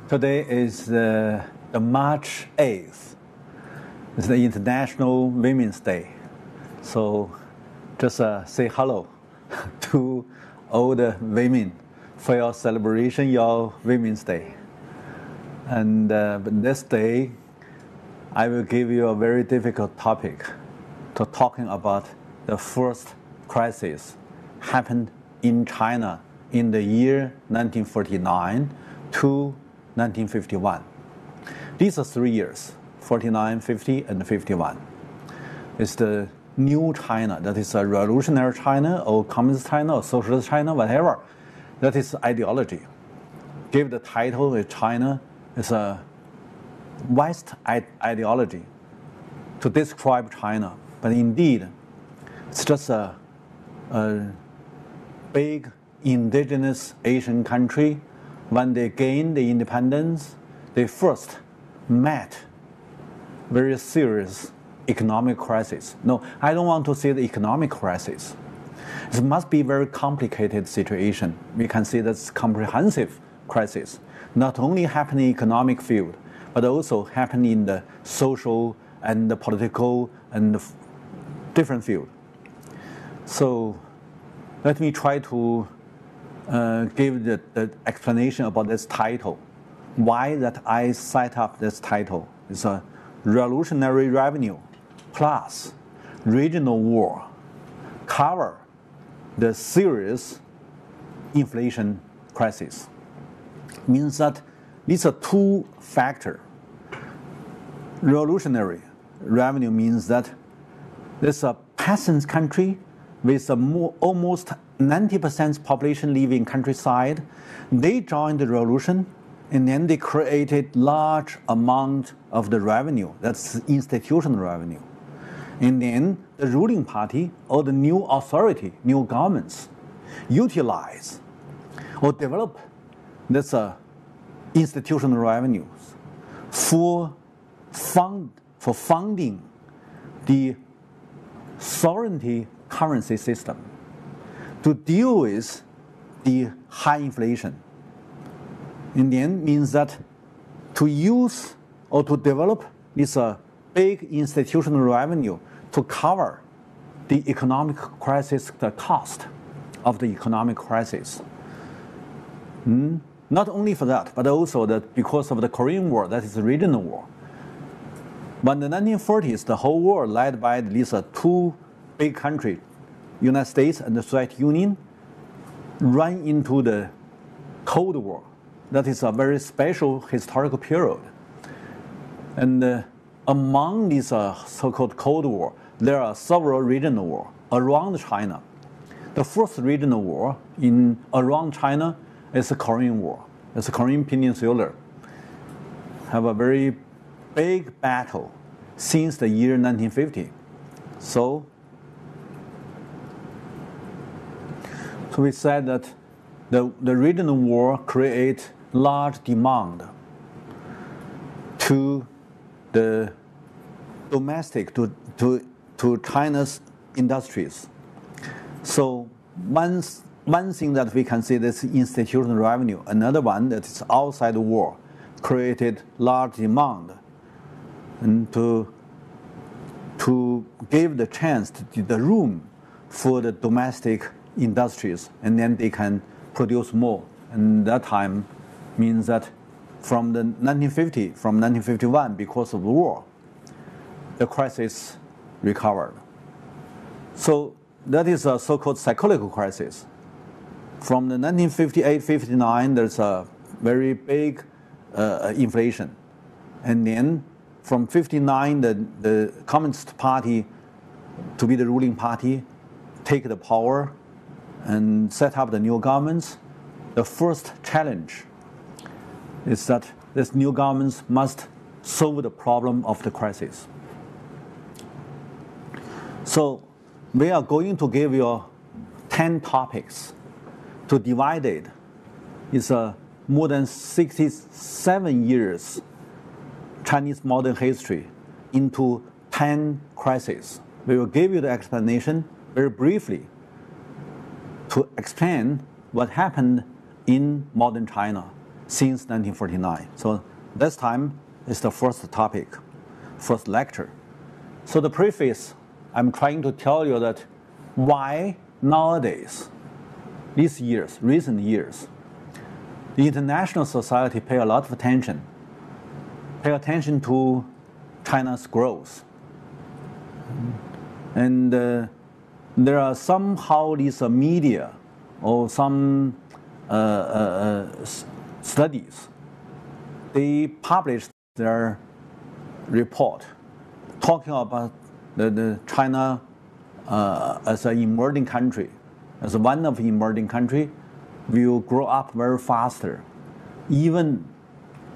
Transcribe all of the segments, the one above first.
Today is the March 8th. It's the International Women's Day. So just say hello to all the women for your celebration, your Women's Day. And this day, I will give you a very difficult topic to talking about the first crisis happened in China in the year 1949 to 1951. These are 3 years, 49, 50, and 51. It's the new China, that is a revolutionary China or communist China or socialist China, whatever. That is ideology. Give the title of China is a West ideology to describe China. But indeed, it's just a big indigenous Asian country. When they gained the independence, they first met very serious economic crisis. No, I don't want to say the economic crisis. It must be a very complicated situation. We can say that's comprehensive crisis. Not only happen in the economic field, but also happen in the social and the political and the different field. So let me try to give the explanation about this title. Why that I set up this title is a revolutionary revenue plus regional war cover the serious inflation crisis. Means that these are two factors. Revolutionary revenue means that there's a peasant country with almost 90% population living countryside. They joined the revolution, and then they created large amount of the revenue. That's institutional revenue. And then the ruling party or the new authority, new governments, utilize or develop this institutional revenues for funding the sovereignty currency system to deal with the high inflation. In the end, means that to use or to develop this big institutional revenue to cover the economic crisis, the cost of the economic crisis. Not only for that, but also that because of the Korean War, that is a regional war. But in the 1940s, the whole world led by these two big countries, United States and the Soviet Union, ran into the Cold War. That is a very special historical period. And among these so-called Cold War, there are several regional wars around China. The first regional war around China is the Korean War. It's the Korean Peninsula. Have a very big battle since the year 1950. So we said that the regional war create large demand to the domestic, to China's industries. So one thing that we can see is institutional revenue. Another one that is outside the war created large demand and to give the chance, the room for the domestic industries, and then they can produce more. And that time means that from 1951, because of the war, the crisis recovered. So that is a so-called psychological crisis. From the 1958-59, there's a very big inflation. And then from 59, the Communist Party, to be the ruling party, take the power and set up the new governments. The first challenge is that this new governments must solve the problem of the crisis. So we are going to give you 10 topics to divide it. It's more than 67 years Chinese modern history into 10 crises. We will give you the explanation very briefly to explain what happened in modern China since 1949. So this time is the first topic, first lecture. So the preface, I'm trying to tell you that why nowadays, these years, recent years, the international society pay a lot of attention, pay attention to China's growth. And there are somehow these media or some studies, they published their report talking about the China as an emerging country, as one of the emerging country, will grow up very faster. Even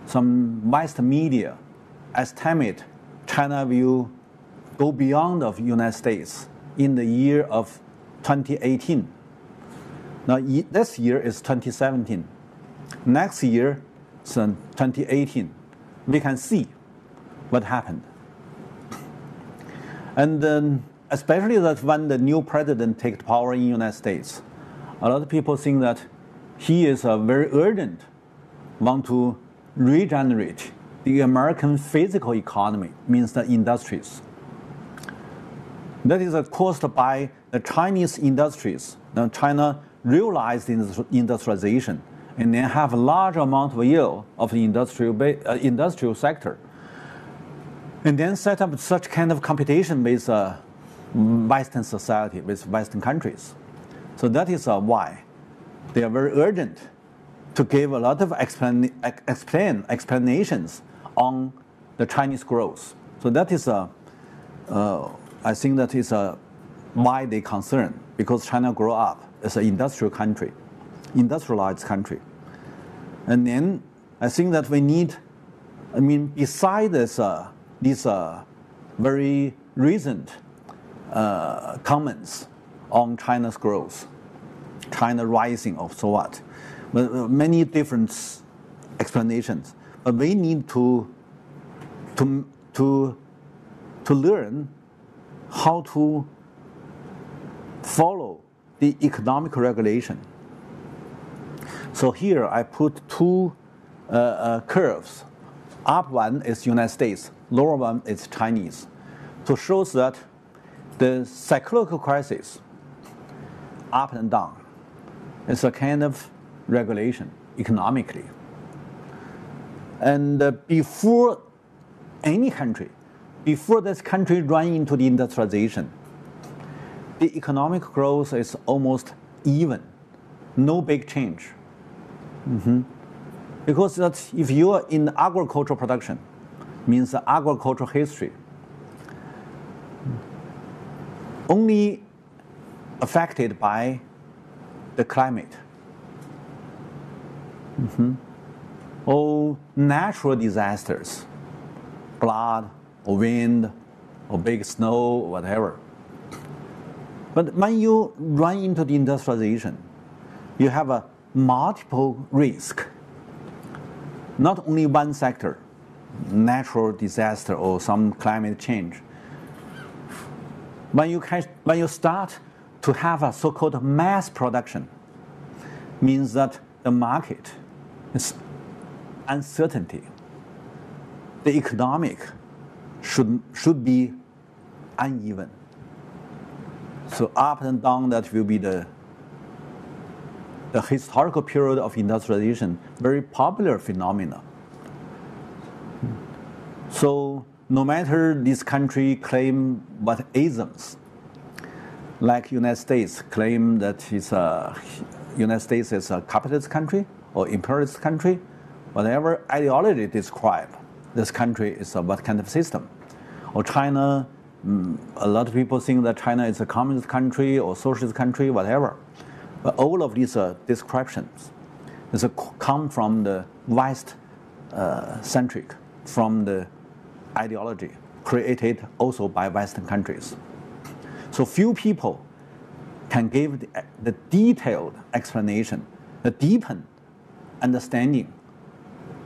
some Western media estimate China will go beyond of United States in the year of 2018. Now this year is 2017. Next year is 2018. We can see what happened. And especially that when the new president takes power in the United States, a lot of people think that he is very urgent, want to regenerate the American physical economy, means the industries. That is caused by the Chinese industries. Now China realized industrialization and then have a large amount of yield of the industrial sector. And then set up such kind of competition with Western society, with Western countries. So that is why they are very urgent to give a lot of explanations on the Chinese growth. So that is I think that is why they concern, because China grew up as an industrial country, industrialized country. And then I think that we need, besides this, these very recent comments on China's growth, China rising or so what, many different explanations. But we need to learn how to follow the economic regulation. So here I put two curves. Up one is United States, lower one is Chinese, to show that the cyclical crisis, up and down, is a kind of regulation economically. And before any country, before this country run into the industrialization, the economic growth is almost even, no big change. Because that if you are in agricultural production, means the agricultural history, only affected by the climate. Or natural disasters, flood, or wind, or big snow, or whatever. But when you run into the industrialization, you have a multiple risk. Not only one sector, natural disaster or some climate change. When you start to have a so-called mass production, means that the market is uncertainty. The economic should be uneven. So up and down, that will be the historical period of industrialization, very popular phenomena. So no matter this country claim what isms, like United States claim that United States is a capitalist country or imperialist country, whatever ideology describe this country is what kind of system. Or China, a lot of people think that China is a communist country or socialist country, whatever. But all of these descriptions come from the West-centric, from the ideology created also by Western countries. So few people can give the detailed explanation, the deepened understanding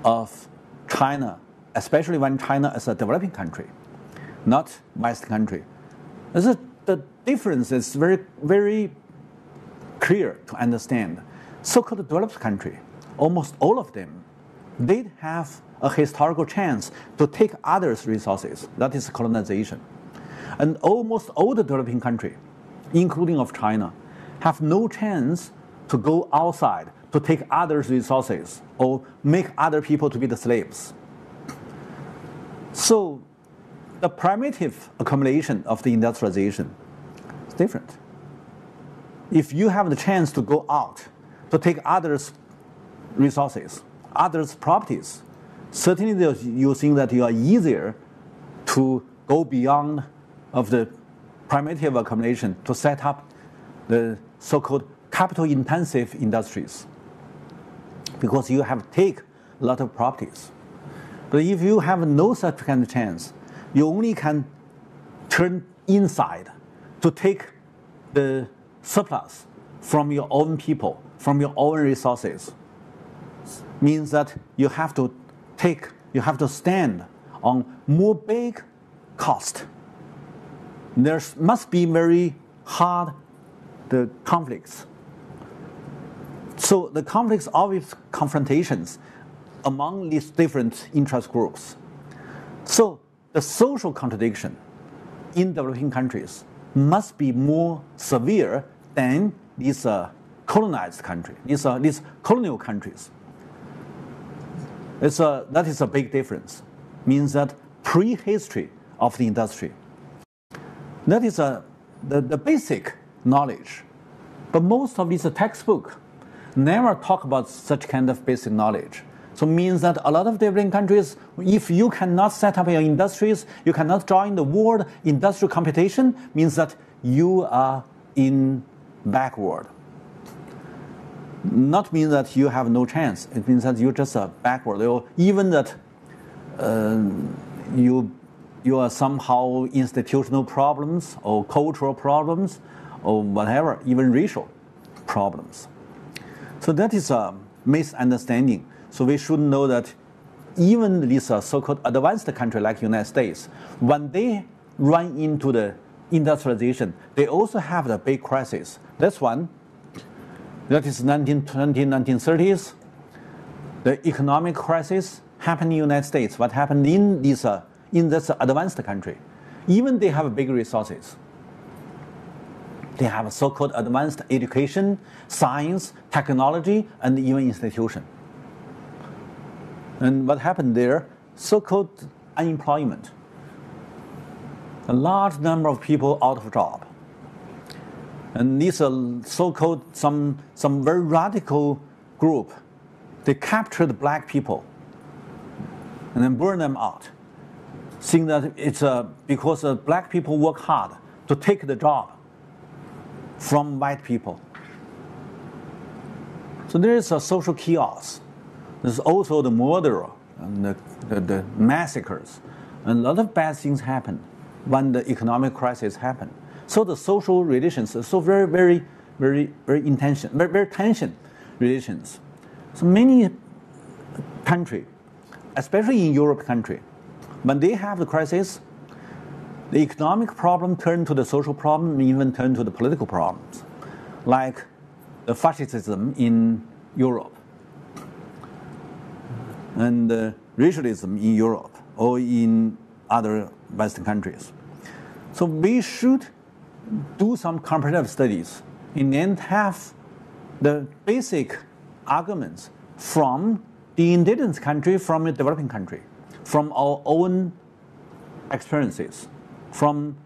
of China, especially when China is a developing country, not Western country. The difference is very, very clear to understand. So-called developed country, almost all of them they have a historical chance to take others' resources. That is colonization. And almost all the developing countries, including of China, have no chance to go outside to take others' resources or make other people to be the slaves. So the primitive accumulation of the industrialization is different. If you have the chance to go out to take others' resources, others' properties, certainly you think that you are easier to go beyond of the primitive accumulation to set up the so-called capital-intensive industries, because you have to take a lot of properties. But if you have no such kind of chance, you only can turn inside to take the surplus from your own people, from your own resources. Means that you have to stand on more big cost. There must be very hard the conflicts. So the conflicts always confrontations among these different interest groups. So the social contradiction in developing countries must be more severe than these colonized countries, these colonial countries. That is a big difference. Means that pre-history of the industry. That is the basic knowledge. But most of these textbooks never talk about such kind of basic knowledge. So it means that a lot of developing countries, if you cannot set up your industries, you cannot join the world industrial competition, means that you are in backward. Not mean that you have no chance. It means that you're just backward. Or even that you are somehow institutional problems or cultural problems or whatever, even racial problems. So that is a misunderstanding. So we should know that even these so-called advanced countries like United States, when they run into the industrialization, they also have the big crisis. That's one. That is 1930s. The economic crisis happened in the United States. What happened in this advanced country? Even they have big resources. They have a so-called advanced education, science, technology, and even institution. And what happened there? So-called unemployment. A large number of people out of job. And these are so-called some very radical group. They captured black people and then burn them out, saying that it's because black people work hard to take the job from white people. So there is a social chaos. There's also the murder and the massacres. And a lot of bad things happen when the economic crisis happened. So the social relations are so very, very, very, very intense, very tension relations. So many countries, especially in Europe country, when they have the crisis, the economic problem turned to the social problem, even turned to the political problems, like the fascism in Europe and racialism in Europe or in other Western countries. So we should do some comparative studies and then have the basic arguments from the indigenous country, from the developing country, from our own experiences, from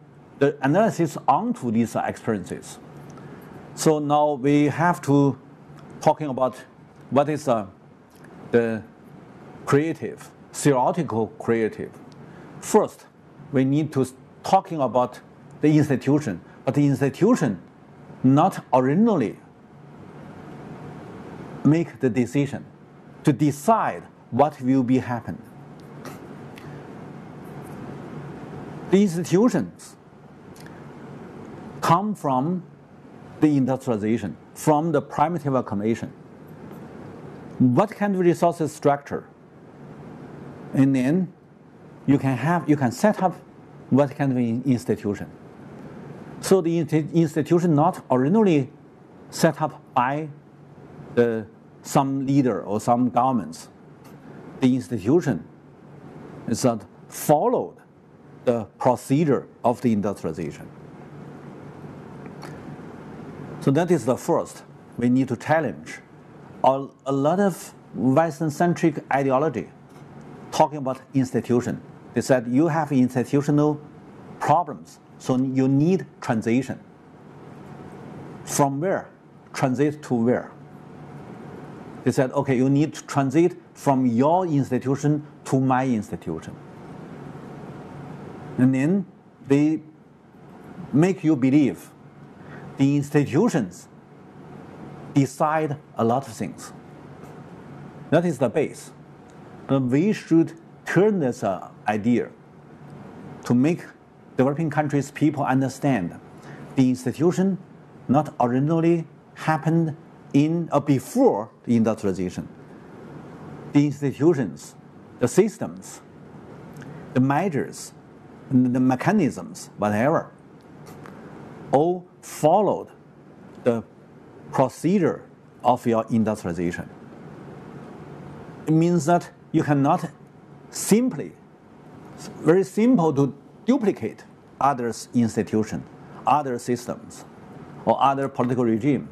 the analysis onto these experiences. So now we have to talking about what is the creative, theoretical creative. First, we need to talking about the institution, but the institution not originally make the decision to decide what will be happen. The institutions come from the industrialization, from the primitive accumulation. What kind of resources structure? And then you can set up what kind of institution. So the institution not originally set up by some leader or some governments, the institution is that followed the procedure of the industrialization. So that is the first. We need to challenge a lot of Western-centric ideology talking about institution. They said you have institutional problems, so you need transition. From where? Transit to where? They said, okay, you need to transit from your institution to my institution. And then they make you believe the institutions decide a lot of things. That is the base. But we should turn this idea to make developing countries' people understand the institution not originally happened in or before the industrialization. The institutions, the systems, the measures, the mechanisms, whatever, all followed the procedure of your industrialization. It means that you cannot simply, very simple to duplicate others' institutions, other systems, or other political regime.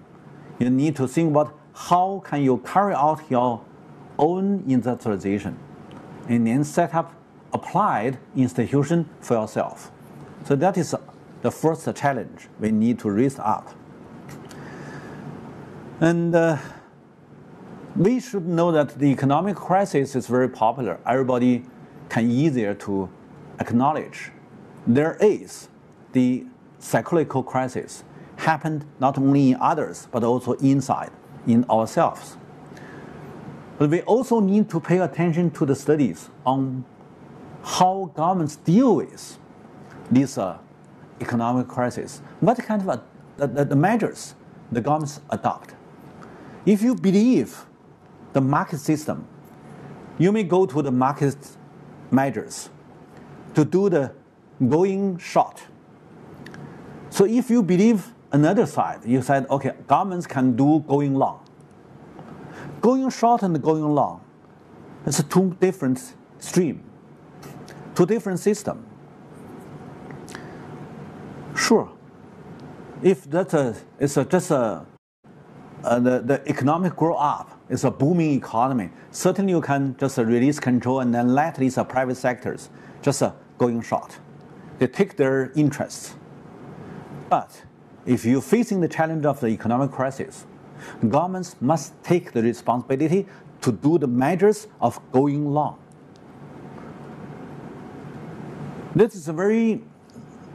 You need to think about how can you carry out your own industrialization and then set up applied institution for yourself. So that is the first challenge we need to raise up. And we should know that the economic crisis is very popular. Everybody can easier to acknowledge. There is the cyclical crisis happened not only in others, but also inside, in ourselves. But we also need to pay attention to the studies on how governments deal with this economic crisis. What kind of the measures the governments adopt. If you believe the market system, you may go to the market measures to do the going short. So if you believe another side, you said, okay, governments can do going long. Going short and going long, it's two different streams, two different systems. Sure, if the economic grow up, it's a booming economy, certainly you can just release control and then let these private sectors just going short. They take their interests. But if you're facing the challenge of the economic crisis, governments must take the responsibility to do the measures of going long. This is a very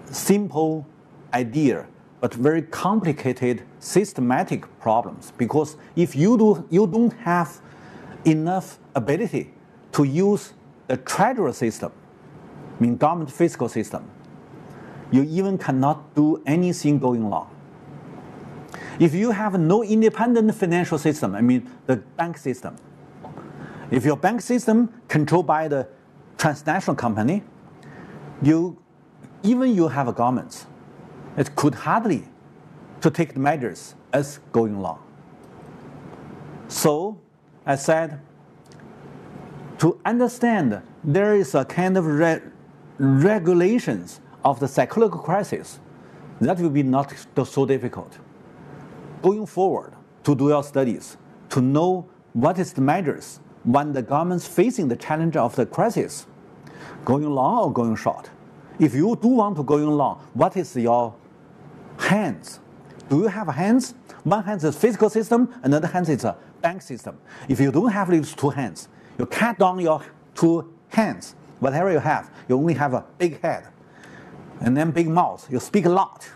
simple idea, but very complicated systematic problems, because if you don't have enough ability to use the treasury system, I mean government fiscal system, you even cannot do anything going long. If you have no independent financial system, I mean the bank system, if your bank system controlled by the transnational company, you have a government, it could hardly to take the measures as going long. So I said, to understand there is a kind of regulations of the cyclical crisis, that will be not so difficult. Going forward, to do your studies, to know what is the measures when the government's facing the challenge of the crisis, going long or going short. If you do want to going long, what is your hands? Do you have hands? One hand is fiscal system, another hand is a bank system. If you don't have these two hands, you cut down your two hands. Whatever you have, you only have a big head and then big mouth. You speak a lot,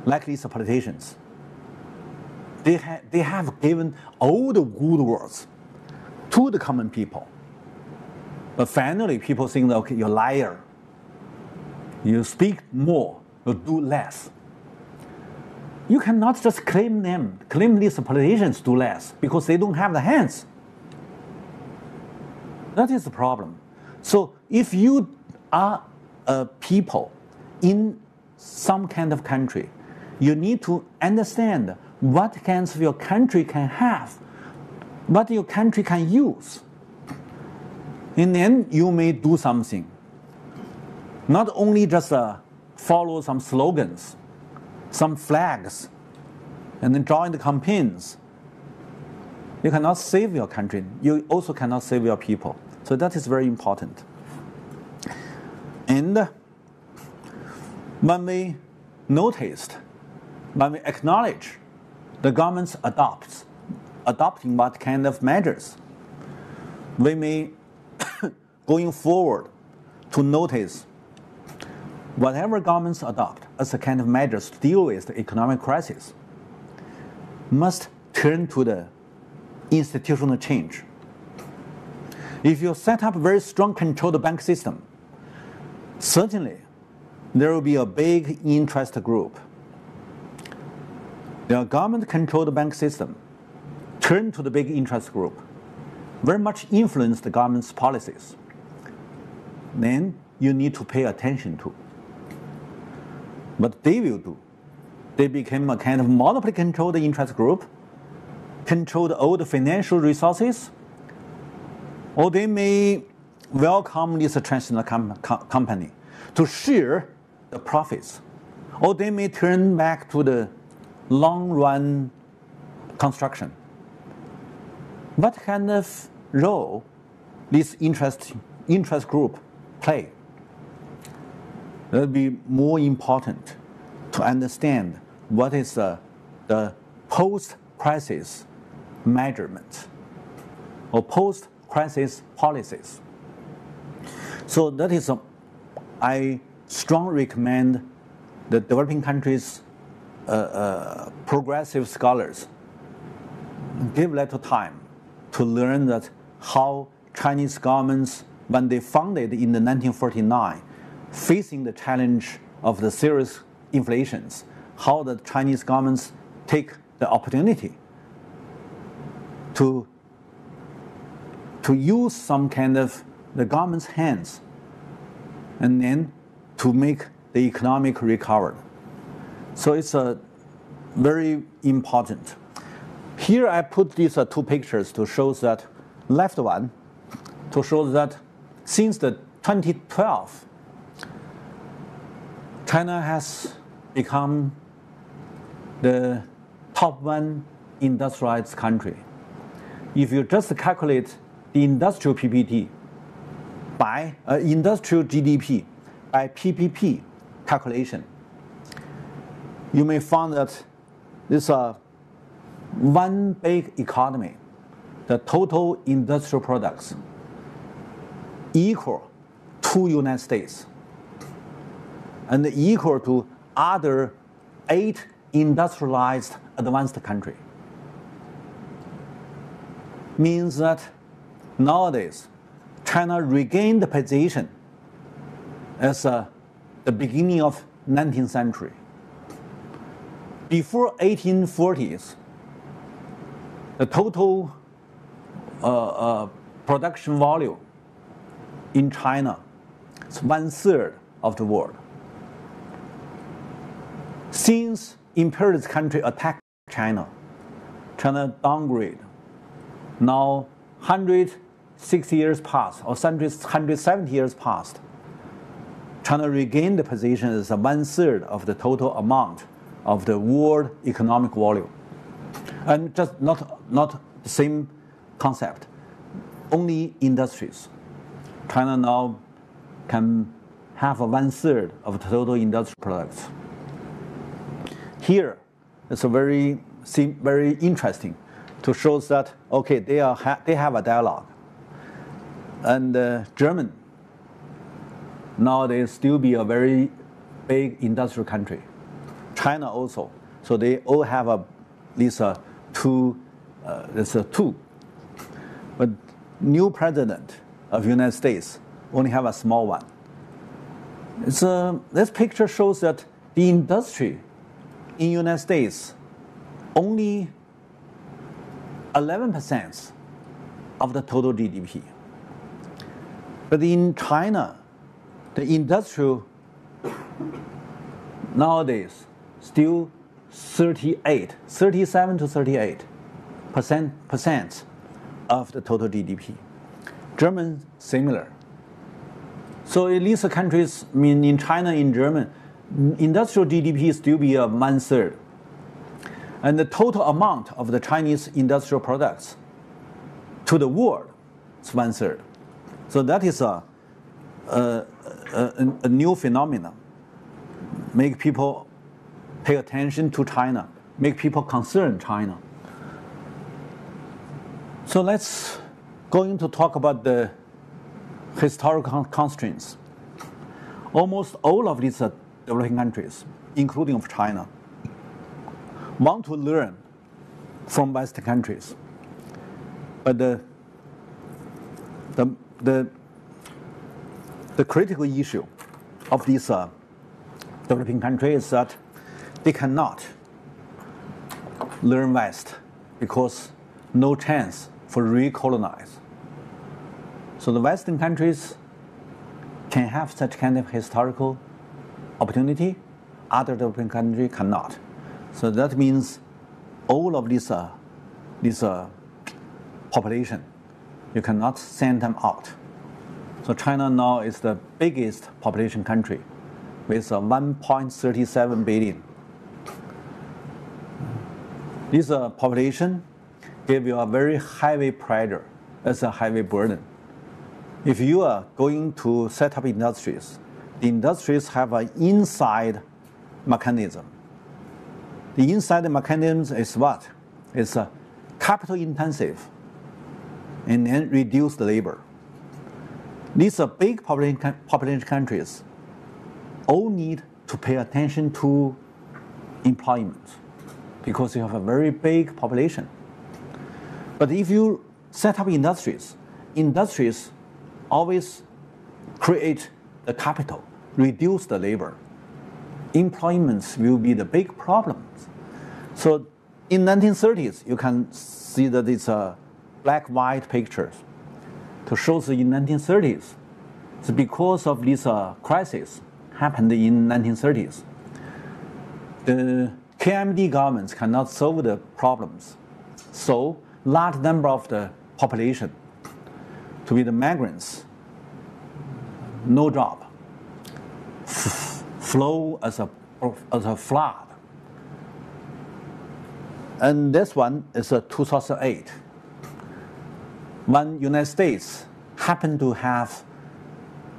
like these politicians. They have given all the good words to the common people. But finally, people think that, okay, you're a liar. You speak more, you do less. You cannot just claim these politicians do less, because they don't have the hands. That is the problem. So if you are a people in some kind of country, you need to understand what kinds of your country can have, what your country can use. And then you may do something. Not only just follow some slogans, some flags, and then join the campaigns. You cannot save your country. You also cannot save your people. So that is very important. And when we noticed, when we acknowledge the government's adopting what kind of measures, we may, going forward, to notice whatever governments adopt as a kind of measures to deal with the economic crisis must turn to the institutional change. If you set up a very strong controlled bank system, certainly there will be a big interest group. The government-controlled bank system turn to the big interest group, very much influence the government's policies. Then you need to pay attention to. What they will do, they become a kind of monopoly-controlled interest group, control all the financial resources, or they may welcome this transnational company to share the profits, or they may turn back to the long-run construction. What kind of role this interest group play? It will be more important to understand what is the post-crisis measurement or post-crisis policies. So that is, I strongly recommend the developing countries' progressive scholars give little time to learn that how Chinese governments, when they founded in the 1949, facing the challenge of the serious inflations, how the Chinese governments take the opportunity to use some kind of the government's hands and then to make the economic recovery. So it's very important. Here I put these two pictures to show that, left one, to show that since the 2012, China has become the top one industrialized country. If you just calculate the industrial PPT by industrial GDP by PPP calculation, you may find that this one big economy, the total industrial products equal to United States and equal to other 8 industrialized advanced countries. Means that nowadays China regained the position as the beginning of 19th century. Before 1840s, the total production volume in China is 1/3 of the world. Since imperialist country attacked China, China downgrade. Now 160 years passed, or 170 years passed. China regained the position as 1/3 of the total amount of the world economic volume. And just not the same concept, only industries. China now can have 1/3 of the total industrial products. Here, it's very interesting to show that, okay, they have a dialogue. And German, now they still be a very big industrial country. China also. So they all have these two. But new president of United States only have a small one. This picture shows that the industry in United States only 11% of the total GDP. But in China, the industrial nowadays still 37 to 38% of the total GDP. German similar. So in these countries, I mean in China, in Germany, industrial GDP still be 1/3. And the total amount of the Chinese industrial products to the world is 1/3. So that is a new phenomenon. Make people pay attention to China, make people concern China. So let's going to talk about the historical constraints. Almost all of these developing countries, including of China, want to learn from Western countries. But the critical issue of these developing countries is that they cannot learn West because no chance for recolonize. So the Western countries can have such kind of historical opportunity, other developing countries cannot. So that means all of this population, you cannot send them out. So China now is the biggest population country with 1.37 billion. This population give you a very heavy pressure as a heavy burden. If you are going to set up industries, the industries have an inside mechanism. The inside mechanism is what? It's capital intensive and then reduce the labor. These are big population countries all need to pay attention to employment because you have a very big population. But if you set up industries always create the capital, reduce the labor. Employments will be the big problems. So in 1930s, you can see that it's black-white pictures to show that in 1930s, it's because of this crisis happened in 1930s. The KMD governments cannot solve the problems. So large number of the population to be the migrants, no job, flow as a flood. And this one is 2008. When United States happened to have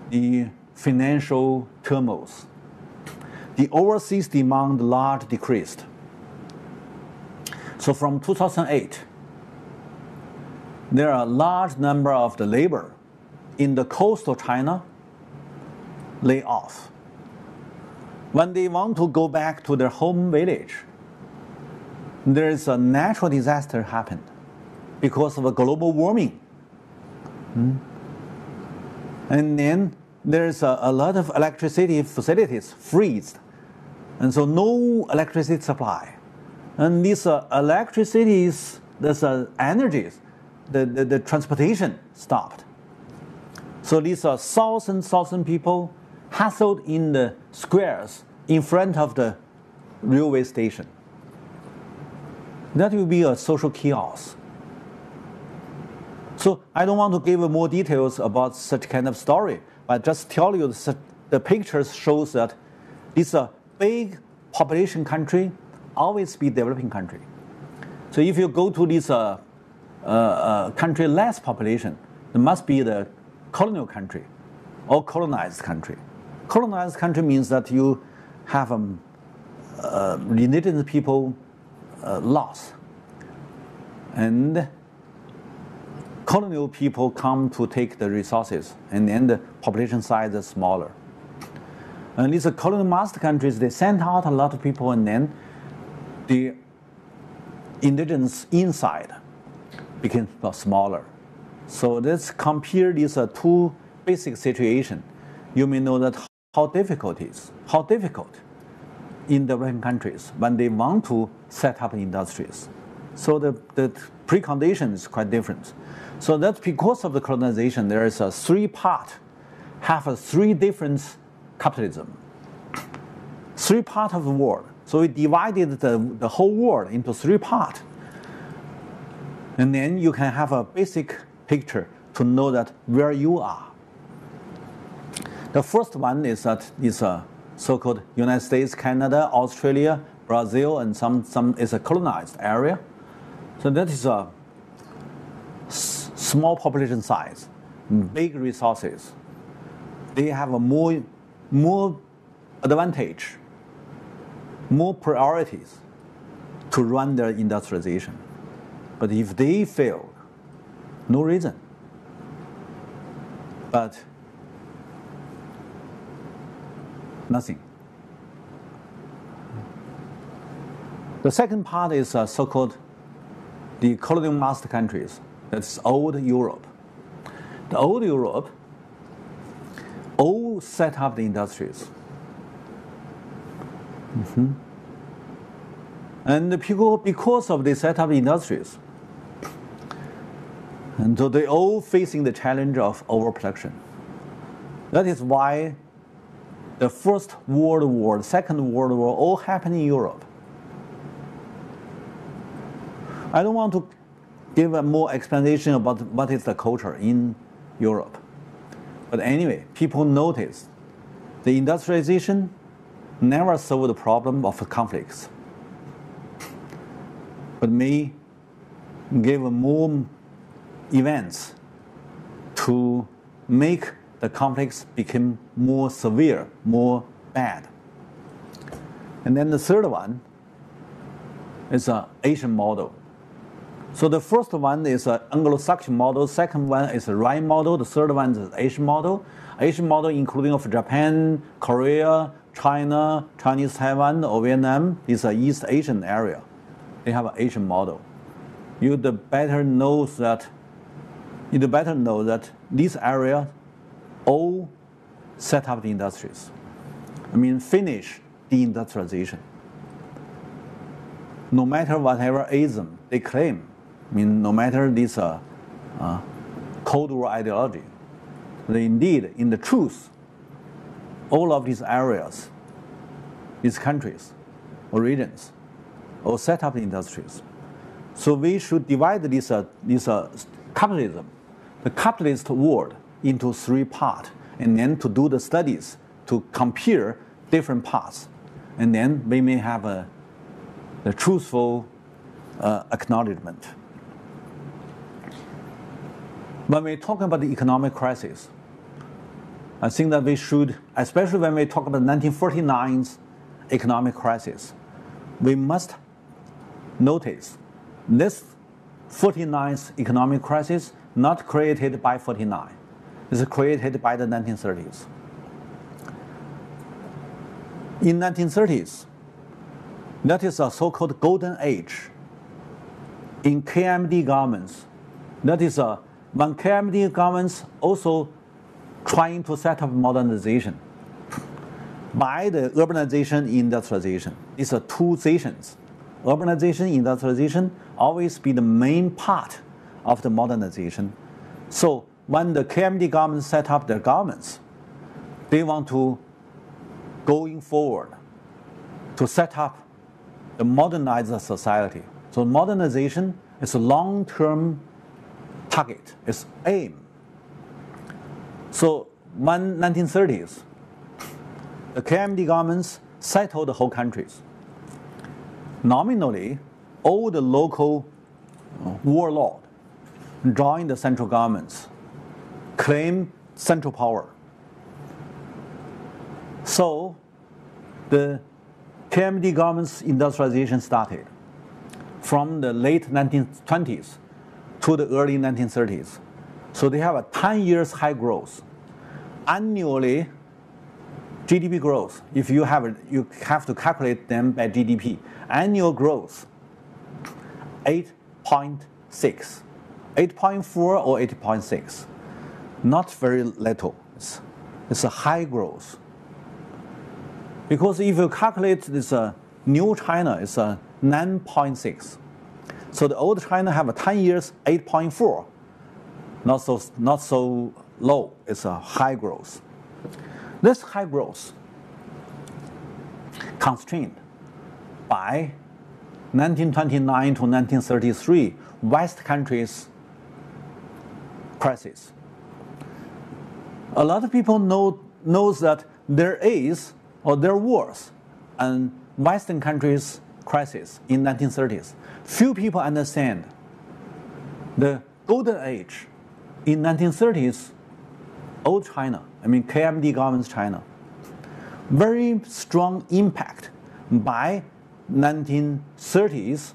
the financial turmoils, the overseas demand large decreased. So from 2008, there are a large number of the labor in the coastal China lay off. When they want to go back to their home village, there is a natural disaster happened because of a global warming. And then there's a lot of electricity facilities freezed. And so no electricity supply. And these electricities, these energies, the transportation stopped. So these are thousand people hustled in the squares in front of the railway station. That will be a social chaos. So I don't want to give more details about such kind of story, but just tell you the pictures shows that this big population country always be developing country. So if you go to this country less population, it must be the colonial country or colonized country. Colonized country means that you have indigenous people lost, and colonial people come to take the resources, and then the population size is smaller. And these colonial master countries, they send out a lot of people, and then the indigenous inside became smaller. So let's compare these two basic situations. You may know that how difficult in developing countries when they want to set up industries. So the precondition is quite different. So that's because of the colonization, there is a three-part, have three different capitalism. Three parts of the world. So we divided the whole world into three parts. And then you can have a basic picture to know that where you are. The first one is that is a so-called United States, Canada, Australia, Brazil, and some is a colonized area. So that is a small population size, big resources. They have a more advantage, more priorities to run their industrialization. But if they fail, no reason. But nothing. The second part is so-called the colonial master countries. That's old Europe. The old Europe all set up the industries. And the people, because of the set up industries, and so they all facing the challenge of overproduction. That is why the First World War, the Second World War, all happened in Europe. I don't want to give a more explanation about what is the culture in Europe. But anyway, people noticed the industrialization never solved the problem of conflicts, but may give more events to make the conflicts become more severe, more bad. And then the third one is an Asian model. So the first one is an Anglo-Saxon model, second one is a Rhine model, the third one is an Asian model. Asian model including of Japan, Korea, China, Chinese Taiwan, or Vietnam. Is an East Asian area. They have an Asian model. You'd better know that these areas all set up the industries. I mean, finish the industrialization. No matter whatever ism they claim, I mean, no matter this Cold War ideology, they indeed, in the truth, all of these areas, these countries or regions, all set up the industries. So we should divide this capitalism, the capitalist world, into three parts, and then to do the studies to compare different parts, and then we may have the truthful acknowledgement. When we talk about the economic crisis, I think that we should, especially when we talk about 1949's economic crisis, we must notice this 49th economic crisis not created by 49. It's created by the 1930s. In 1930s, that is a so-called golden age in KMT governments. That is when KMT governments also trying to set up modernization by the urbanization, industrialization. These are two stations. Urbanization, industrialization always be the main part of the modernization. So when the KMT government set up their governments, they want to going forward to set up the modernized society. So modernization is a long-term target, it's aim. So when 1930s, the KMT governments settled the whole countries. Nominally, all the local warlords joined the central governments, claim central power. So the KMT government's industrialization started from the late 1920s to the early 1930s. So they have a 10 years high growth. Annually, GDP growth, if you have to calculate them by GDP. Annual growth, 8.6, 8.4 or 8.6. Not very little. It's a high growth. Because if you calculate this new China, it's 9.6. So the old China have a 10 years, 8.4. Not so low. It's a high growth. This high growth constrained by 1929 to 1933 West countries crisis. A lot of people knows that there is or there was a Western countries crisis in 1930s. Few people understand the golden age in 1930s, old China, KMD government's China. Very strong impact by 1930s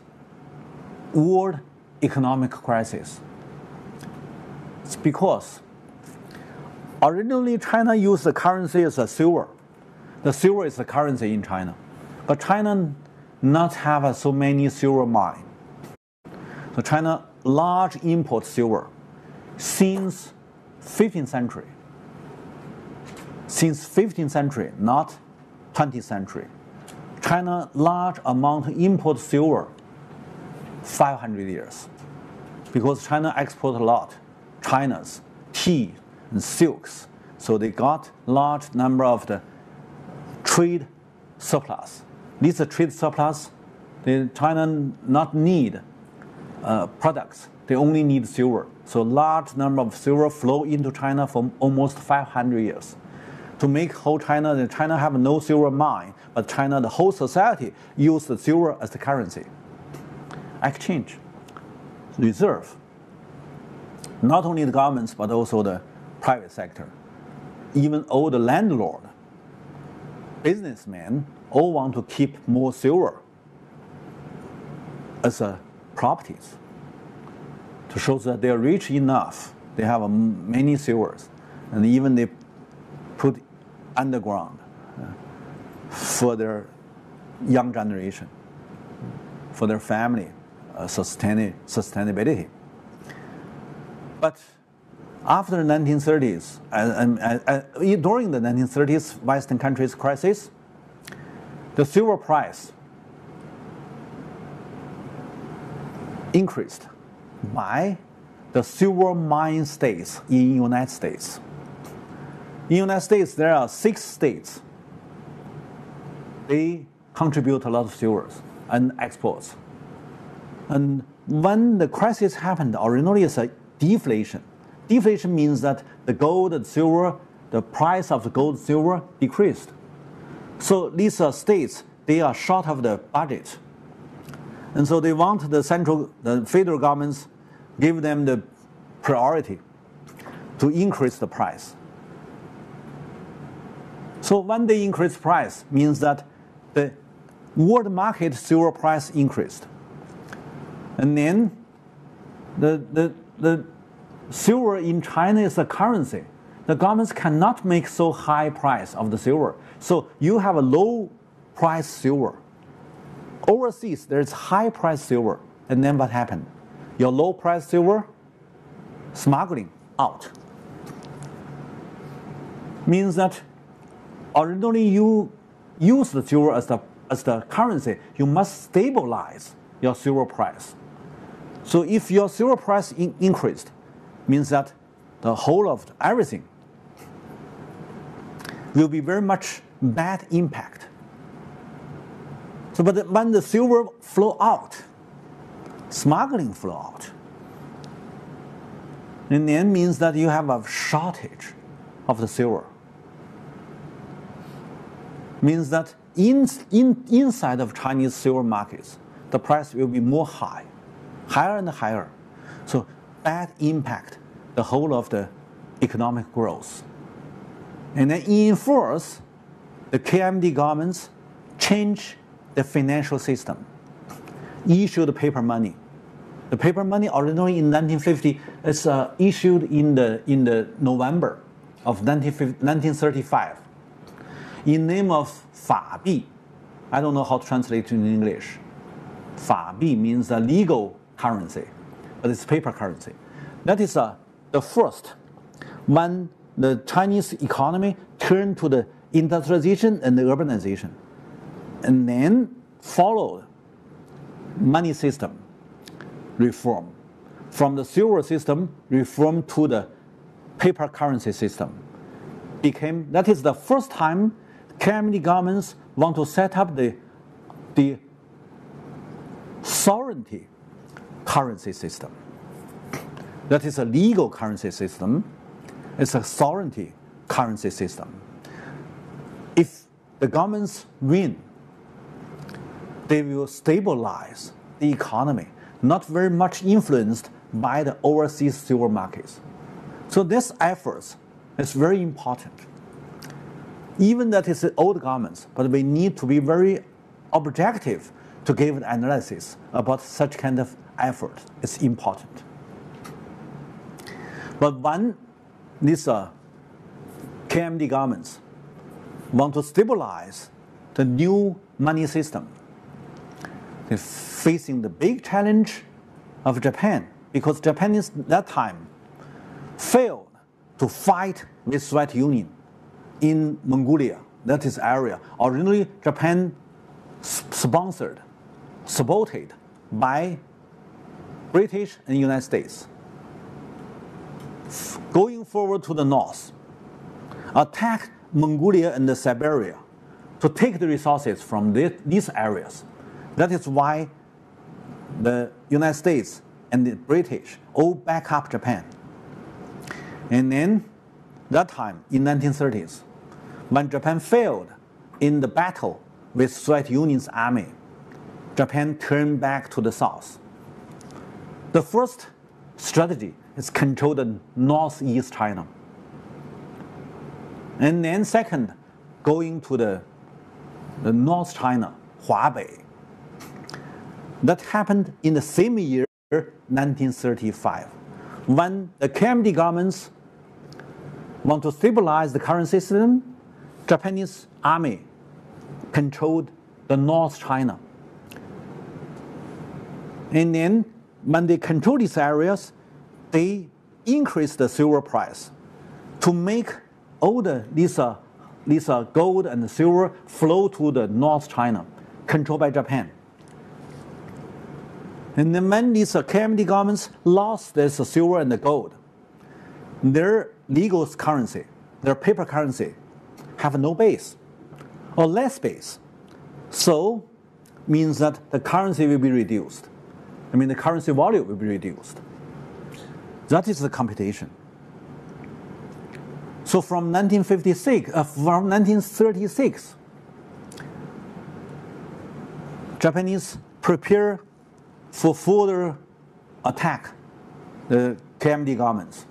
world economic crisis. It's because originally China used the currency as a silver. The silver is the currency in China. But China not have so many silver mine. So China large import silver since 15th century. Since 15th century, not 20th century. China large amount import silver 500 years. Because China export a lot. China's tea and silks. So they got large number of the trade surplus. This trade surplus, China not need products. They only need silver. So large number of silver flow into China for almost 500 years. To make whole China have no silver mine, but China, the whole society, use the silver as the currency. Exchange, reserve. Not only the governments, but also the private sector. Even all the landlord, businessmen, all want to keep more silver as properties to show that they are rich enough. They have many silvers, and even they put underground for their young generation, for their family sustainability. But after the 1930s, during the 1930s Western countries crisis, the silver price increased by the silver mine states in the United States. In the United States, there are 6 states. They contribute a lot of silvers and exports. And when the crisis happened, originally it's a deflation. Deflation means that the gold and silver, the price of the gold and silver decreased. So these states, they are short of the budget. And so they want the federal governments give them the priority to increase the price. So when they increase price, means that the world market silver price increased. And then the silver in China is a currency. The governments cannot make so high price of the silver. So you have a low price silver. Overseas, there's high price silver. And then what happened? Your low price silver, smuggling out. Means that originally you use the silver as the currency. You must stabilize your silver price. So if your silver price increased, means that the whole of everything will be very much bad impact. So, but when the silver flow out, smuggling flow out, and then means that you have a shortage of the silver. Means that inside of Chinese silver markets, the price will be more higher and higher. So that impact the whole of the economic growth. And then enforce the KMD governments change the financial system, issue the paper money. The paper money originally in 1950 is issued in the November of 1935 in name of 法币. I don't know how to translate it in English. 法币 means a legal currency, but it's paper currency. That is the first when the Chinese economy turned to the industrialization and the urbanization, and then followed money system reform. From the silver system reform to the paper currency system. That is the first time KMD governments want to set up the sovereignty currency system. That is a legal currency system. It's a sovereignty currency system. If the governments win, they will stabilize the economy, not very much influenced by the overseas silver markets. So this effort is very important. Even that is old governments, but we need to be very objective to give an analysis about such kind of effort. It's important. But when these KMD governments want to stabilize the new money system, they're facing the big challenge of Japan, because Japanese at that time failed to fight with Soviet Union in Mongolia, that is area. Originally, Japan supported by British and United States. Going forward to the north, attack Mongolia and Siberia to take the resources from these areas. That is why the United States and the British all back up Japan. And then, that time, in 1930s, when Japan failed in the battle with Soviet Union's army, Japan turned back to the south. The first strategy is control the northeast China. And then second, going to the North China, Hubei. That happened in the same year, 1935, when the KMT governments want to stabilize the currency system. Japanese army controlled the North China. And then when they control these areas, they increase the silver price to make all these gold and silver flow to the North China, controlled by Japan. And then when these KMT governments lost this silver and the gold, their legal currency, their paper currency, have no base or less base. So means that the currency will be reduced. The currency value will be reduced. That is the computation. So from 1936, Japanese prepare for further attack the KMT governments.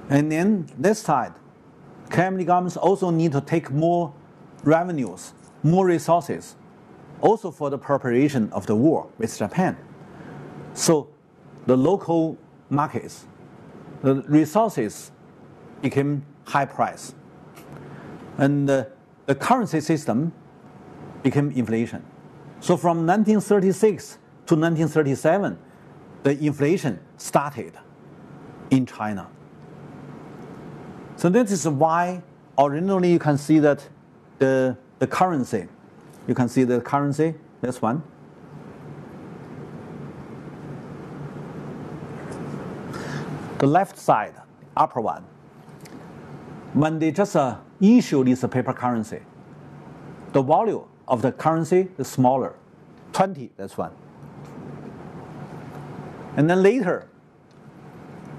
And then this side, KMT governments also need to take more revenues, more resources, also for the preparation of the war with Japan. So the local markets, the resources became high price. And the currency system became inflation. So from 1936 to 1937, the inflation started in China. So this is why originally you can see that the currency, you can see the currency, this one. The left side, upper one, when they just issue this paper currency, the value of the currency is smaller, 20, that's one. And then later,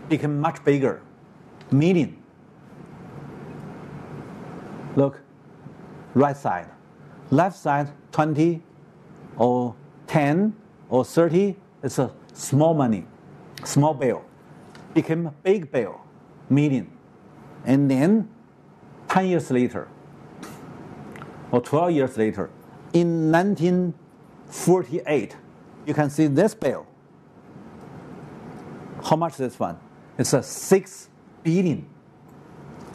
became much bigger, million. Look, right side. Left side, 20 or 10 or 30, it's a small money, small bill. Became a big bill, million. And then 10 years later, or 12 years later, in 1948, you can see this bill. How much is this one? It's a 6 billion.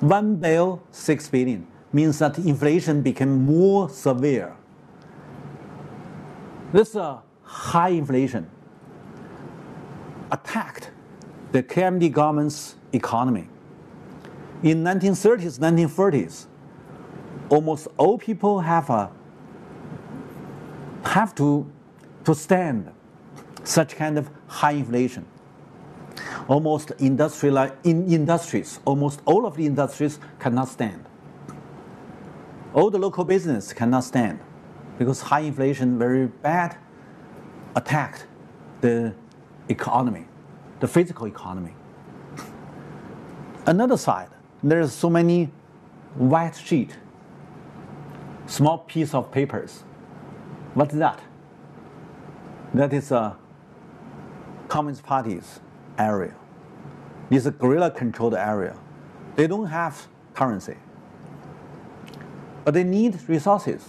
One bill, 6 billion. Means that inflation became more severe. This high inflation attacked the KMT government's economy. In 1930s, 1940s, almost all people have to stand such kind of high inflation. Almost in industries, almost all of the industries cannot stand. All the local business cannot stand because high inflation, very bad, attacked the economy. the physical economy. Another side, there's so many white sheet, small piece of papers. What's that? That is a Communist Party's area. It's a guerrilla-controlled area. They don't have currency, but they need resources.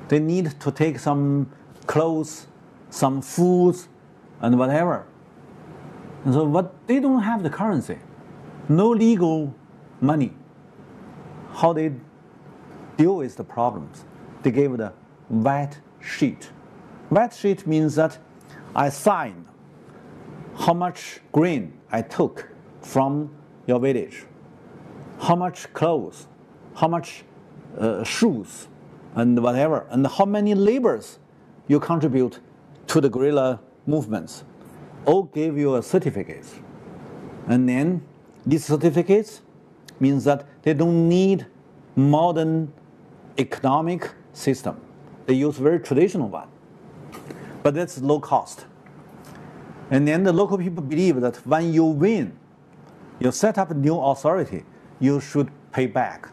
They need to take some clothes, some foods, and whatever. And so what they don't have the currency, no legal money. How they deal with the problems? They gave the white sheet. White sheet means that I sign how much grain I took from your village, how much clothes, how much shoes, and whatever, and how many labors you contribute to the guerrilla movements. All gave you a certificate. And then these certificates means that they don't need modern economic system. They use very traditional one. But that's low cost. And then the local people believe that when you win, you set up a new authority, you should pay back.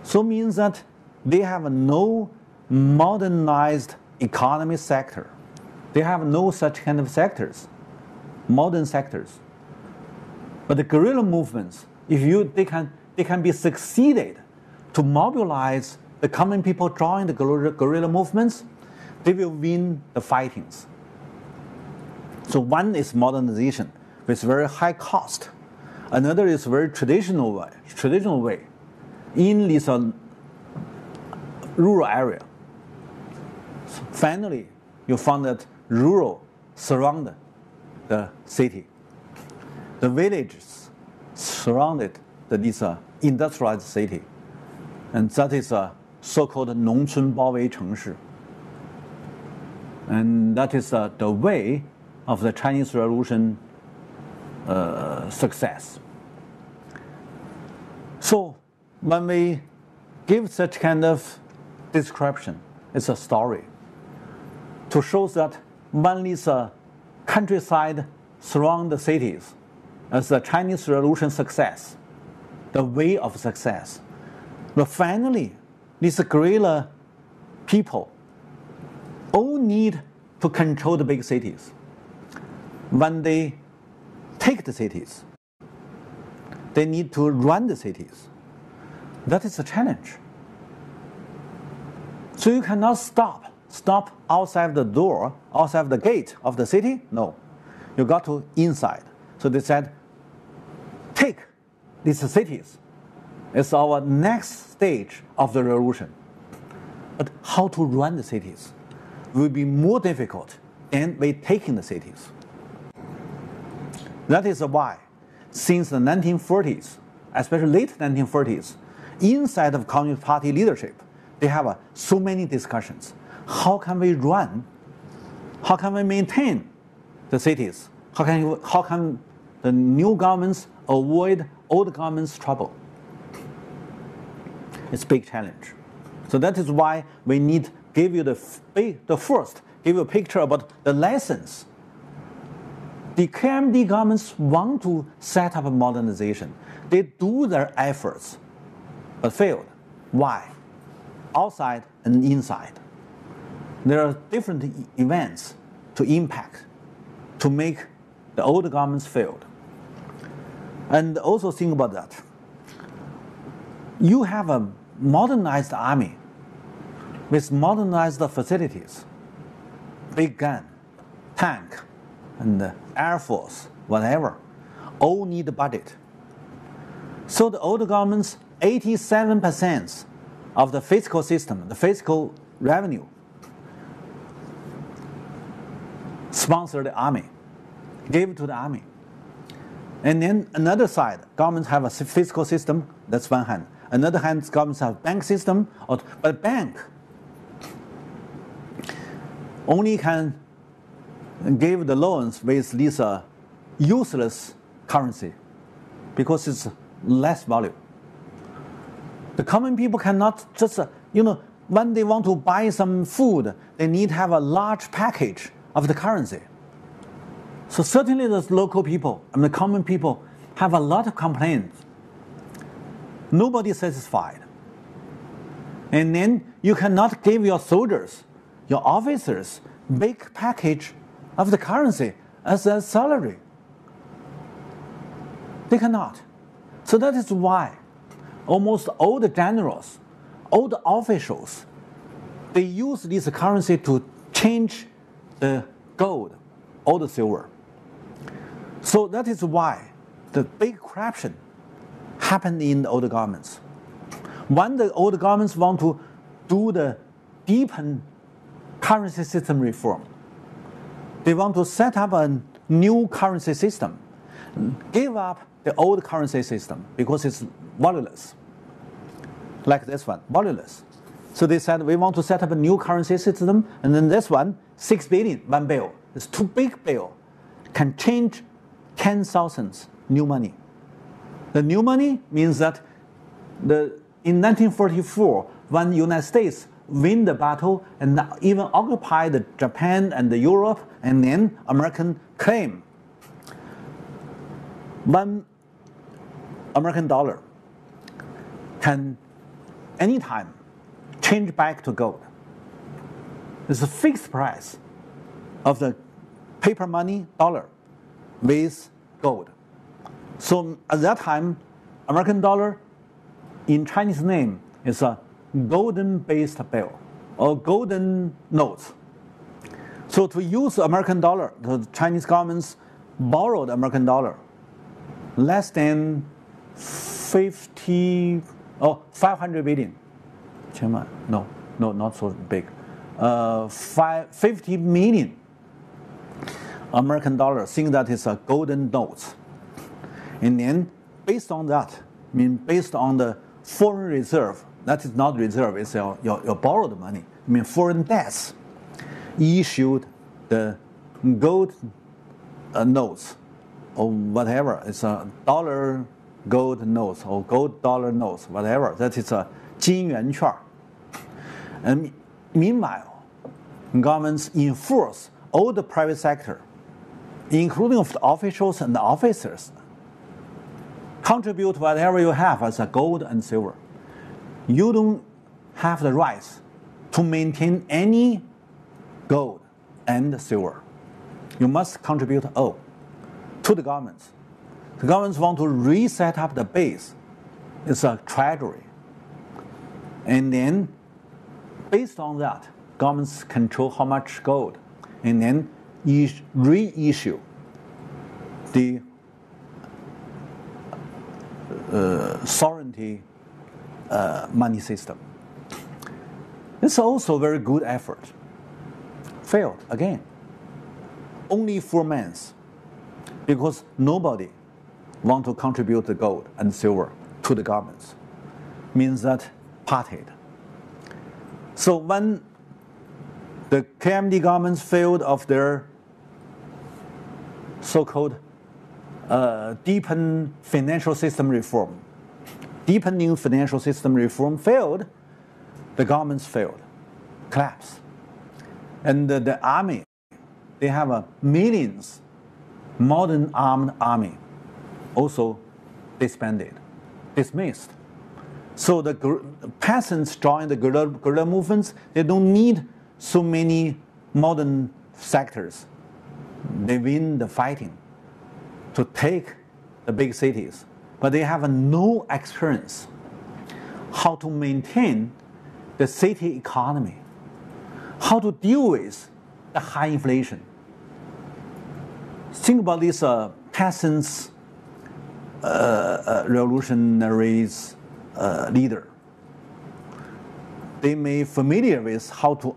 So means that they have no modernized economy sector. They have no such kind of sectors, modern sectors. But the guerrilla movements, they can be succeeded to mobilize the common people join the guerrilla movements, they will win the fightings. So one is modernization with very high cost. Another is very traditional way in this rural area. So finally, you found that rural surrounded the city. The villages surrounded this industrialized city. And that is a so-called 农村包围城市. And that is the way of the Chinese Revolution success. So when we give such kind of description, it's a story to show that when this countryside surround the cities as the Chinese Revolution success, the way of success. But finally, these guerrilla people all need to control the big cities. When they take the cities, they need to run the cities. That is a challenge. So you cannot stop outside the door, outside the gate of the city. No, you got to inside. So they said, take these cities. It's our next stage of the revolution. But how to run the cities will be more difficult than by taking the cities. That is why, since the 1940s, especially late 1940s, inside of Communist Party leadership, they have so many discussions. How can we run? How can we maintain the cities? How can the new governments avoid old governments' trouble? It's a big challenge. So that is why we need give you give you a picture about the lessons. The KMT governments want to set up a modernization. They do their efforts, but failed. Why? Outside and inside. There are different events to impact, to make the old governments failed. And also think about that. You have a modernized army with modernized facilities, big gun, tank, and air force, whatever, all need a budget. So the old government's 87% of the fiscal system, the fiscal revenue, sponsored the army, gave it to the army. And then another side, governments have a fiscal system, that's one hand. Another hand, governments have a bank system, but bank only can give the loans with this useless currency because it's less value. The common people cannot just, when they want to buy some food, they need to have a large package of the currency. So certainly the local people and the common people have a lot of complaints. Nobody is satisfied. And then you cannot give your soldiers, your officers, big package of the currency as a salary. They cannot. So that is why almost all the generals, all the officials, they use this currency to change the gold or the silver. So that is why the big corruption happened in the old governments. When the old governments want to do the deepen currency system reform, they want to set up a new currency system, give up the old currency system because it's valueless, like this one, valueless. So they said, we want to set up a new currency system, and then this one, 6 billion, one bill. It's too big bill, can change 10,000 new money. The new money means that in 1944, when the United States win the battle and even occupy the Japan and the Europe, and then American claim $1 American dollar can anytime change back to gold. It's a fixed price of the paper money dollar with gold. So at that time, American dollar in Chinese name is a golden-based bill or golden notes. So to use American dollar, the Chinese governments borrowed American dollar less than 500 billion. No, not so big. 50 million American dollars, think that is a golden notes. And then based on that, based on the foreign reserve, that is not reserve, it's your borrowed money, foreign debts, issued the gold notes or whatever. It's a dollar gold notes or gold dollar notes, whatever. That is a 金元券. And meanwhile, governments enforce all the private sector, including of the officials and the officers, contribute whatever you have as a gold and silver. You don't have the rights to maintain any gold and silver. You must contribute all to the governments. The governments want to reset up the base. It's a treasury. And then, based on that, governments control how much gold, and then reissue the sovereignty money system. It's also a very good effort. Failed again. Only 4 months, because nobody want to contribute the gold and silver to the governments. Means that partied. So when the KMT governments failed of their so-called deepening financial system reform failed, the governments failed, collapsed. And the army, they have millions, modern armed army, also disbanded, dismissed. So the peasants join the guerrilla movements. They don't need so many modern sectors. They win the fighting to take the big cities, but they have no experience how to maintain the city economy, how to deal with the high inflation. Think about these peasants, revolutionaries, leader. They may familiar with how to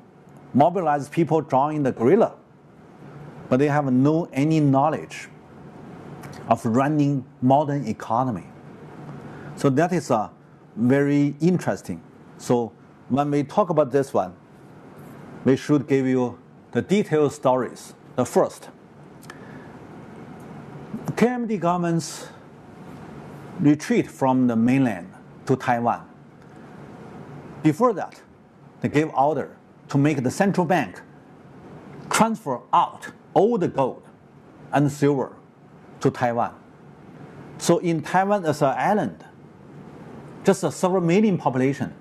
mobilize people join the guerrilla, but they have any knowledge of running modern economy. So that is very interesting. So when we talk about this one, we should give you the detailed stories. The first, KMT governments retreat from the mainland to Taiwan. Before that, they gave order to make the central bank transfer out all the gold and silver to Taiwan. So in Taiwan as an island, just a several million population,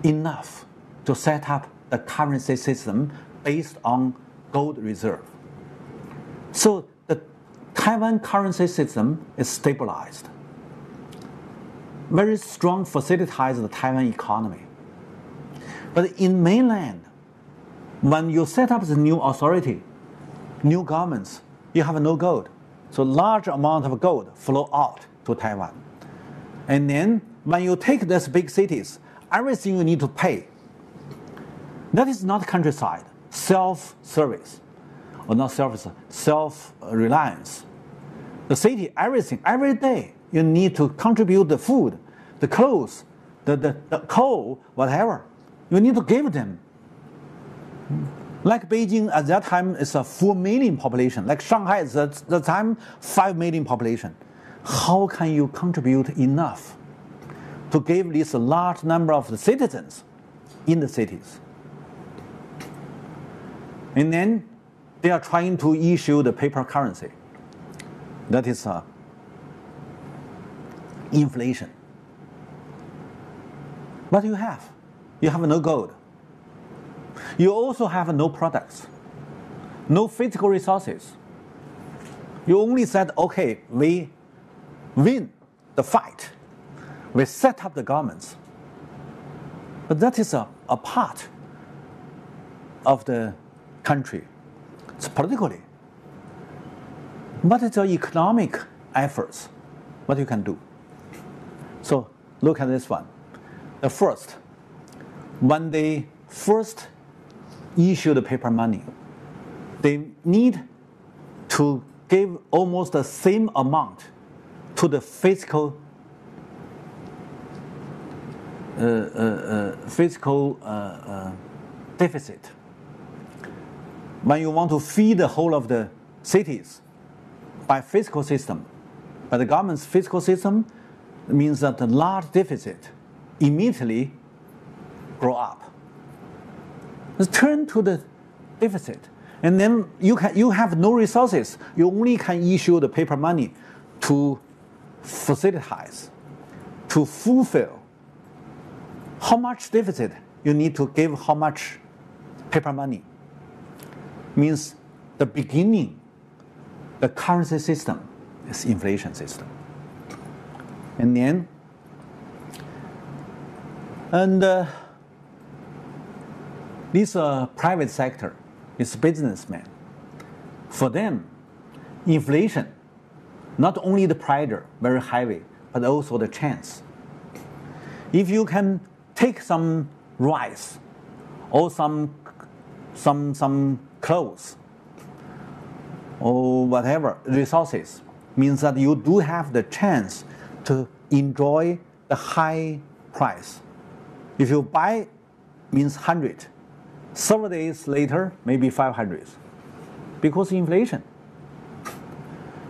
enough to set up the currency system based on gold reserve. So the Taiwan currency system is stabilized. Very strong facilitates the Taiwan economy. But in mainland, when you set up the new authority, new governments, you have no gold. So large amount of gold flow out to Taiwan. And then when you take these big cities, everything you need to pay. That is not countryside, self-service, or not service, self-reliance. The city, everything, every day, you need to contribute the food, the clothes, the coal, whatever. You need to give them. Like Beijing at that time is a 4 million population. Like Shanghai at the time, 5 million population. How can you contribute enough to give this large number of the citizens in the cities? And then they are trying to issue the paper currency. That is inflation. What do you have? You have no gold. You also have no products, no physical resources. You only said, okay, we win the fight. We set up the governments. But that is a part of the country. It's politically. What is your economic efforts? What you can do? So look at this one. The first, when they first issue the paper money, they need to give almost the same amount to the fiscal deficit. When you want to feed the whole of the cities by fiscal system, by the government's fiscal system, it means that the large deficit immediately grow up. Let's turn to the deficit. And then you have no resources. You only can issue the paper money to facilitate, to fulfill. How much deficit you need to give how much paper money? Means the beginning, the currency system is inflation system. And then, this private sector is businessmen. For them, inflation, not only the pressure, very heavy, but also the chance. If you can take some rice or some clothes or whatever resources, means that you do have the chance to enjoy the high price. If you buy, means 100. Several days later, maybe 500, because inflation.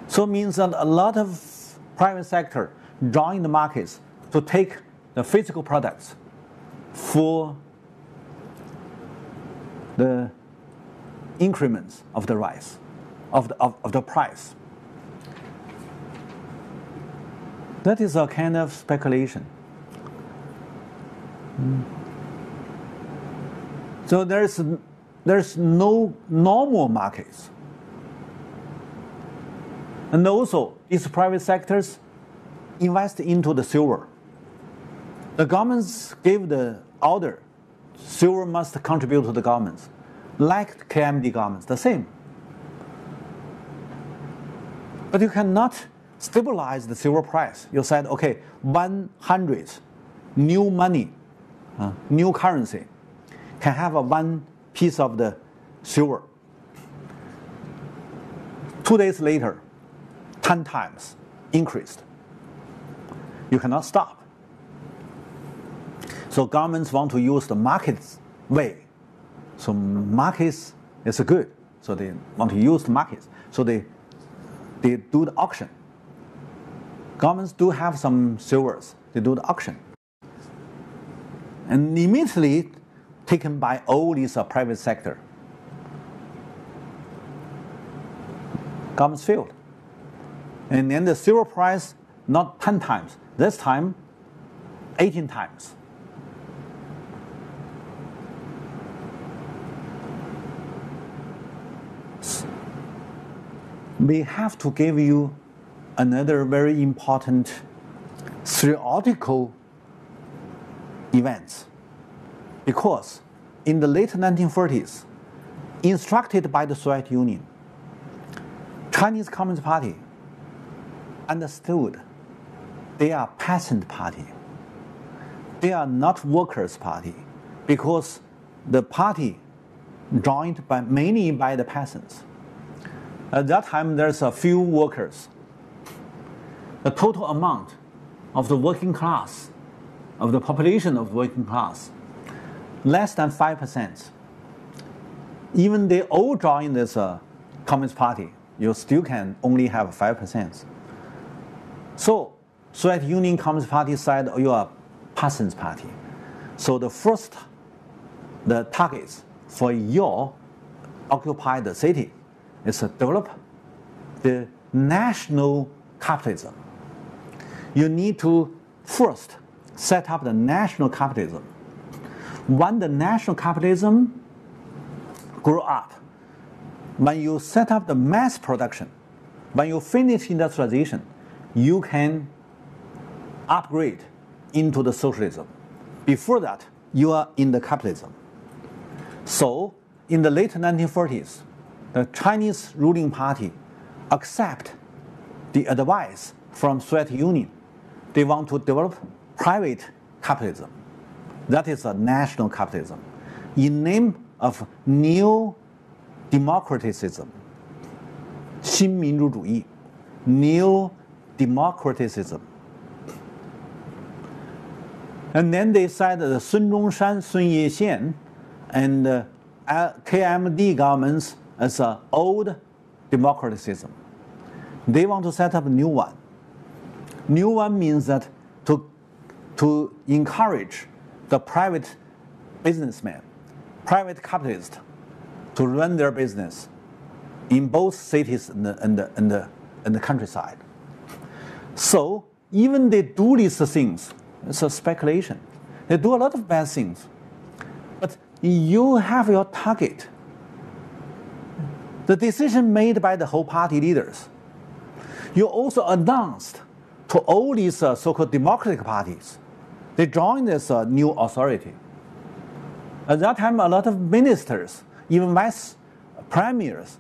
So it means that a lot of private sector join the markets to take the physical products for the increments of the rise of the price. That is a kind of speculation. So there's no normal markets. And also, these private sectors invest into the silver. The governments give the order, silver must contribute to the governments. Like KMD governments, the same. But you cannot stabilize the silver price. You said, okay, 100 new money, new currency, can have one piece of the silver. 2 days later, 10 times increased. You cannot stop. So governments want to use the market way. So markets is good. So they want to use the markets. So they do the auction. Governments do have some silvers. They do the auction. And immediately taken by all these private sector. governments failed. And then the silver price, not 10 times, this time 18 times. We have to give you another very important theoretical event, because in the late 1930s, instructed by the Soviet Union, Chinese Communist Party understood they are peasant party. They are not workers' party, because the party joined mainly by the peasants. At that time, there's a few workers. The total amount of the working class, of the population of the working class, less than 5%. Even they all join this Communist Party, you still can only have 5%. So, Soviet Union Communist Party said, oh, you are peasants party. So the targets for your occupied city is to develop the national capitalism. You need to first set up the national capitalism. When the national capitalism grow up, when you set up the mass production, when you finish industrialization, you can upgrade into the socialism. Before that, you are in the capitalism. So, in the late 1940s, the Chinese ruling party accept the advice from Soviet Union. They want to develop private capitalism. That is a national capitalism. In name of new democraticism, 新民主主义, new democraticism. And then they said that Sun Zhongshan, Sun Yat-sen, and KMD governments as an old democraticism. They want to set up a new one. New one means that to encourage the private businessmen, private capitalists, to run their business in both cities and the countryside. So even they do these things, it's a speculation. They do a lot of bad things. But you have your target. The decision made by the whole party leaders. You also announced to all these so-called democratic parties. They joined this new authority. At that time, a lot of ministers, even vice premiers,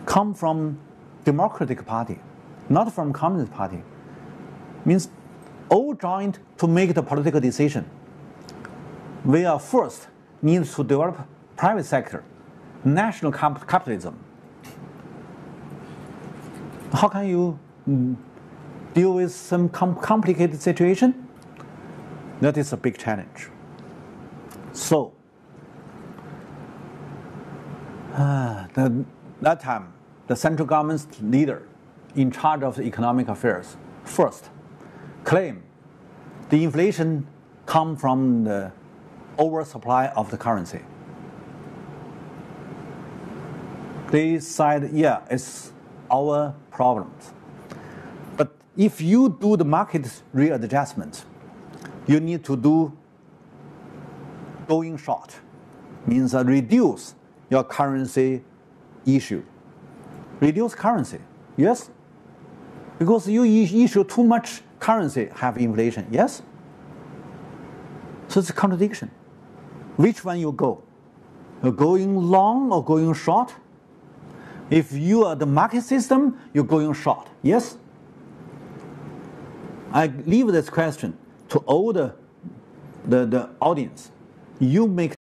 come from Democratic Party, not from Communist Party. Means all joined to make the political decision. We are first need to develop private sector, national capitalism. How can you deal with some complicated situation? That is a big challenge. So, that time, the central government's leader in charge of the economic affairs first claim the inflation come from the oversupply of the currency. They said, yeah, it's our problems. But if you do the market readjustment, you need to do going short, means reduce your currency issue. Reduce currency, yes? Because you issue too much currency, have inflation, yes? So it's a contradiction. Which one you go? You're going long or going short? If you are the market system, you're going short, yes? I leave this question to all the audience. You make